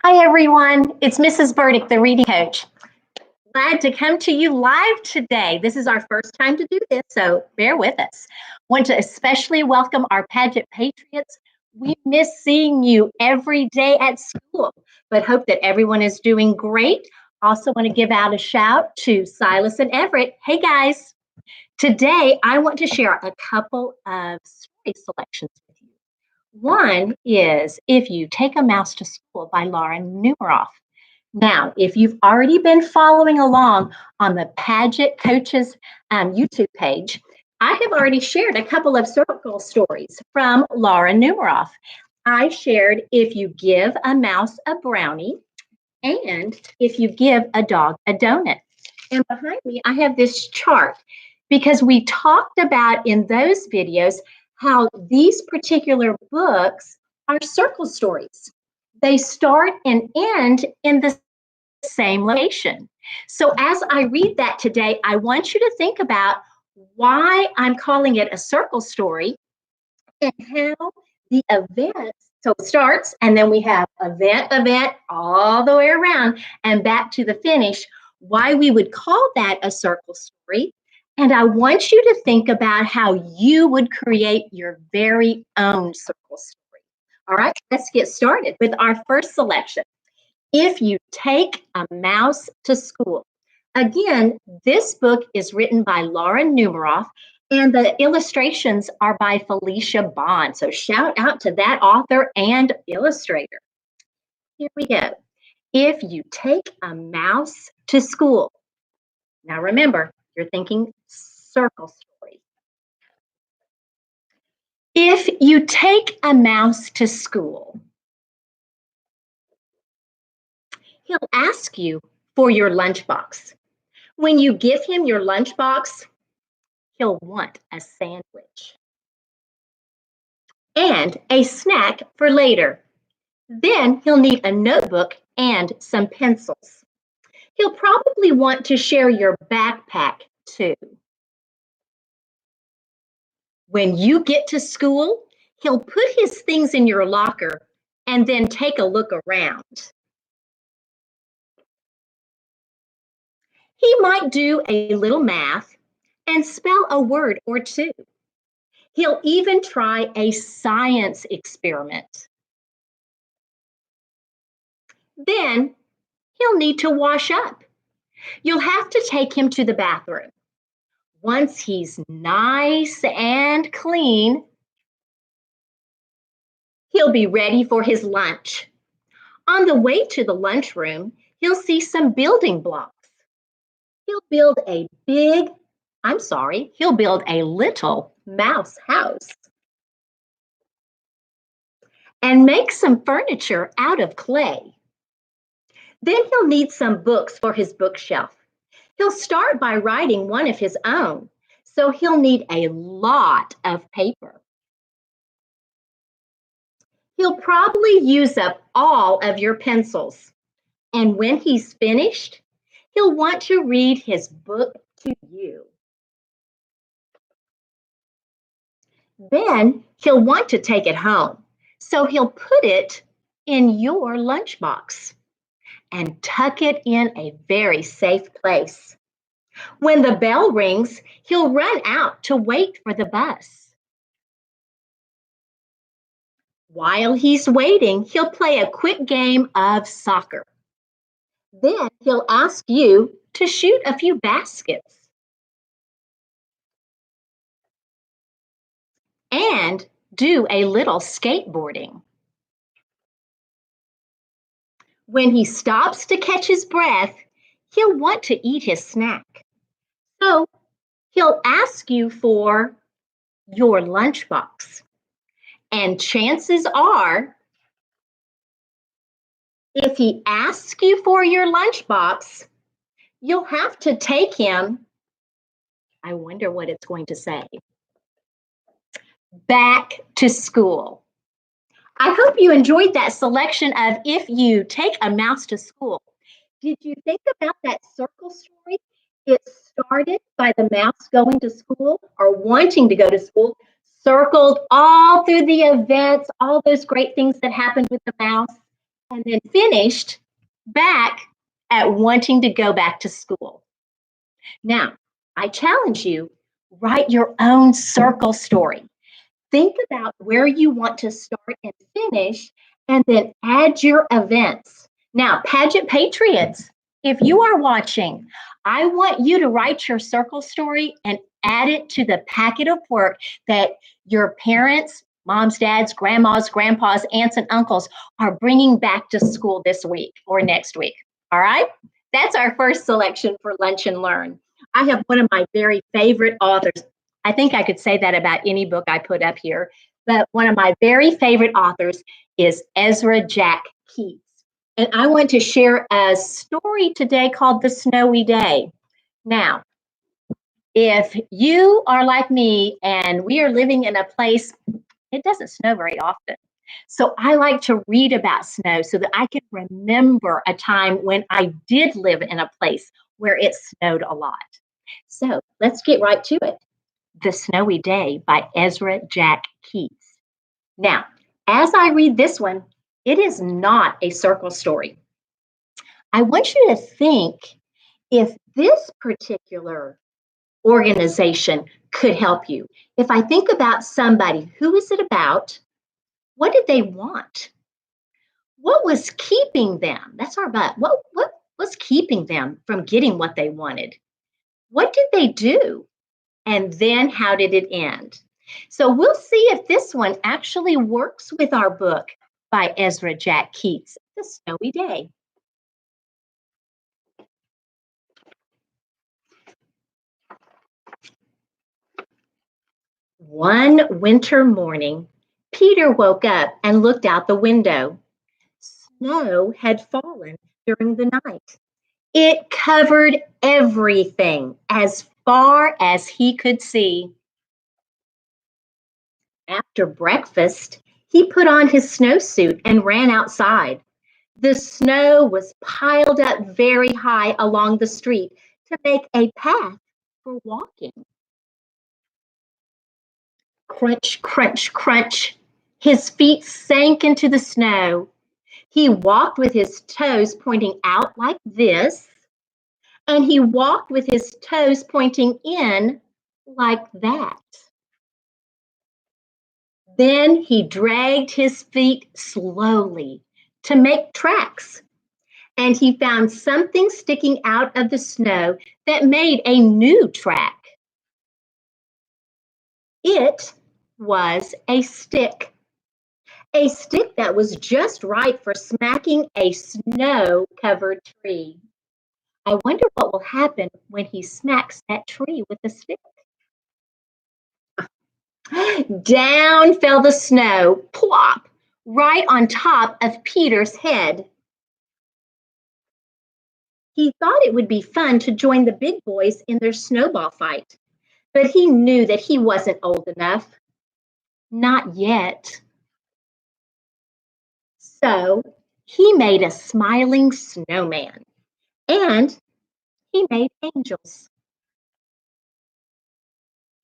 Hi, everyone. It's Mrs. Burdick, the reading coach. Glad to come to you live today. This is our first time to do this, so bear with us. Want to especially welcome our pageant patriots. We miss seeing you every day at school, but hope that everyone is doing great. Also want to give out a shout to Silas and Everett. Hey, guys. Today, I want to share a couple of story selections with you. One is If You Take a Mouse to School by Laura Numeroff. Now, if you've already been following along on the Pageant Coaches YouTube page, I have already shared a couple of circle stories from Laura Numeroff. I shared If You Give a Mouse a Brownie and If You Give a Dog a Donut. And behind me, I have this chart because we talked about in those videos how these particular books are circle stories. They start and end in the same location. So as I read that today, I want you to think about why I'm calling it a circle story and how the events, so it starts and then we have event, all the way around and back to the finish, why we would call that a circle story. And I want you to think about how you would create your very own circle story. All right, let's get started with our first selection. If You Take a Mouse to School. Again, this book is written by Laura Numeroff, and the illustrations are by Felicia Bond. So shout out to that author and illustrator. Here we go. If You Take a Mouse to School. Now remember, you're thinking circle story. If you take a mouse to school, he'll ask you for your lunchbox. When you give him your lunchbox, he'll want a sandwich and a snack for later. Then he'll need a notebook and some pencils. He'll probably want to share your backpack too. When you get to school, he'll put his things in your locker and then take a look around. He might do a little math and spell a word or two. He'll even try a science experiment. Then he'll need to wash up. You'll have to take him to the bathroom. Once he's nice and clean, he'll be ready for his lunch. On the way to the lunchroom, he'll see some building blocks. He'll build a little mouse house and make some furniture out of clay. Then he'll need some books for his bookshelf. He'll start by writing one of his own, so he'll need a lot of paper. He'll probably use up all of your pencils, and when he's finished, he'll want to read his book to you. Then he'll want to take it home, so he'll put it in your lunchbox and tuck it in a very safe place. When the bell rings, he'll run out to wait for the bus. While he's waiting, he'll play a quick game of soccer. Then he'll ask you to shoot a few baskets and do a little skateboarding. When he stops to catch his breath, he'll want to eat his snack. So he'll ask you for your lunchbox. And chances are, if he asks you for your lunchbox, you'll have to take him, I wonder what it's going to say, back to school. I hope you enjoyed that selection of If You Take a Mouse to School. Did you think about that circle story? It started by the mouse going to school or wanting to go to school, circled all through the events, all those great things that happened with the mouse, and then finished back at wanting to go back to school. Now, I challenge you, write your own circle story. Think about where you want to start and finish, and then add your events. Now, Pageant Patriots, if you are watching, I want you to write your circle story and add it to the packet of work that your parents, moms, dads, grandmas, grandpas, aunts, and uncles are bringing back to school this week or next week. All right? That's our first selection for Lunch and Learn. I have one of my very favorite authors. I think I could say that about any book I put up here, but one of my very favorite authors is Ezra Jack Keats. And I want to share a story today called The Snowy Day. Now, if you are like me and we are living in a place, it doesn't snow very often. So I like to read about snow so that I can remember a time when I did live in a place where it snowed a lot. So let's get right to it. The Snowy Day by Ezra Jack Keats. Now, as I read this one, it is not a circle story. I want you to think if this particular organization could help you. If I think about somebody, who is it about? What did they want? What was keeping them? That's our but. What was keeping them from getting what they wanted? What did they do? And then how did it end? So we'll see if this one actually works with our book by Ezra Jack Keats, The Snowy Day. One winter morning, Peter woke up and looked out the window. Snow had fallen during the night. It covered everything as far as he could see. After breakfast, he put on his snowsuit and ran outside. The snow was piled up very high along the street to make a path for walking. Crunch, crunch, crunch. His feet sank into the snow. He walked with his toes pointing out like this, and he walked with his toes pointing in like that. Then he dragged his feet slowly to make tracks, and he found something sticking out of the snow that made a new track. It was a stick that was just right for smacking a snow-covered tree. I wonder what will happen when he smacks that tree with a stick. Down fell the snow, plop, right on top of Peter's head. He thought it would be fun to join the big boys in their snowball fight, but he knew that he wasn't old enough. Not yet. So he made a smiling snowman, and he made angels.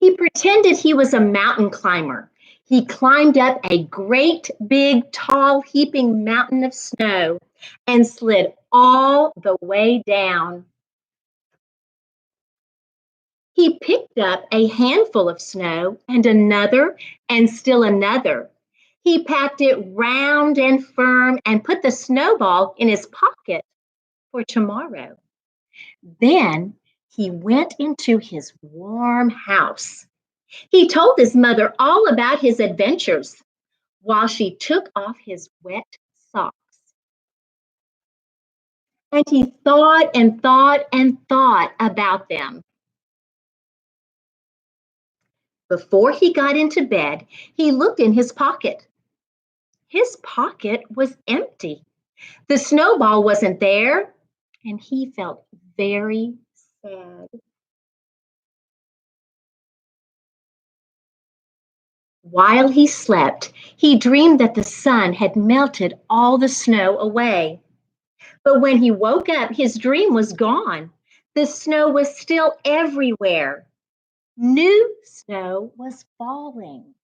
He pretended he was a mountain climber. He climbed up a great, big, tall, heaping mountain of snow and slid all the way down. He picked up a handful of snow and another and still another. He packed it round and firm and put the snowball in his pocket for tomorrow. Then he went into his warm house. He told his mother all about his adventures while she took off his wet socks. And he thought and thought and thought about them. Before he got into bed, he looked in his pocket. His pocket was empty. The snowball wasn't there, and he felt very sad. While he slept, he dreamed that the sun had melted all the snow away. But when he woke up, his dream was gone. The snow was still everywhere. New snow was falling.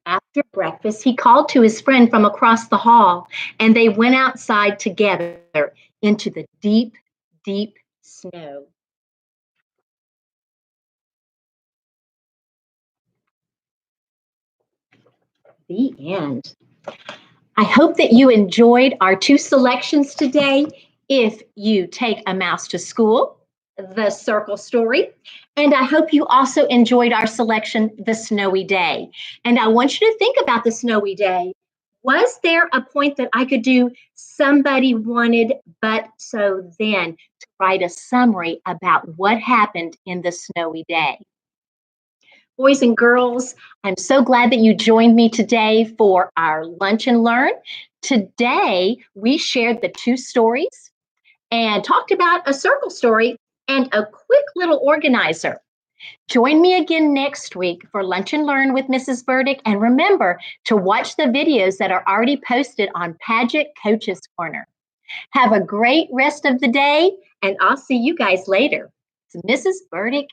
After breakfast, he called to his friend from across the hall, and they went outside together into the deep, deep snow. The end. I hope that you enjoyed our two selections today. If you take a mouse to school, the circle story. And I hope you also enjoyed our selection, the snowy day. And I want you to think about the snowy day. Was there a point that I could do somebody wanted, but so then to write a summary about what happened in the snowy day? Boys and girls, I'm so glad that you joined me today for our Lunch and Learn. Today, we shared the two stories and talked about a circle story and a quick little organizer. Join me again next week for Lunch and Learn with Mrs. Burdick. And remember to watch the videos that are already posted on Paget Coaches Corner. Have a great rest of the day, and I'll see you guys later. It's Mrs. Burdick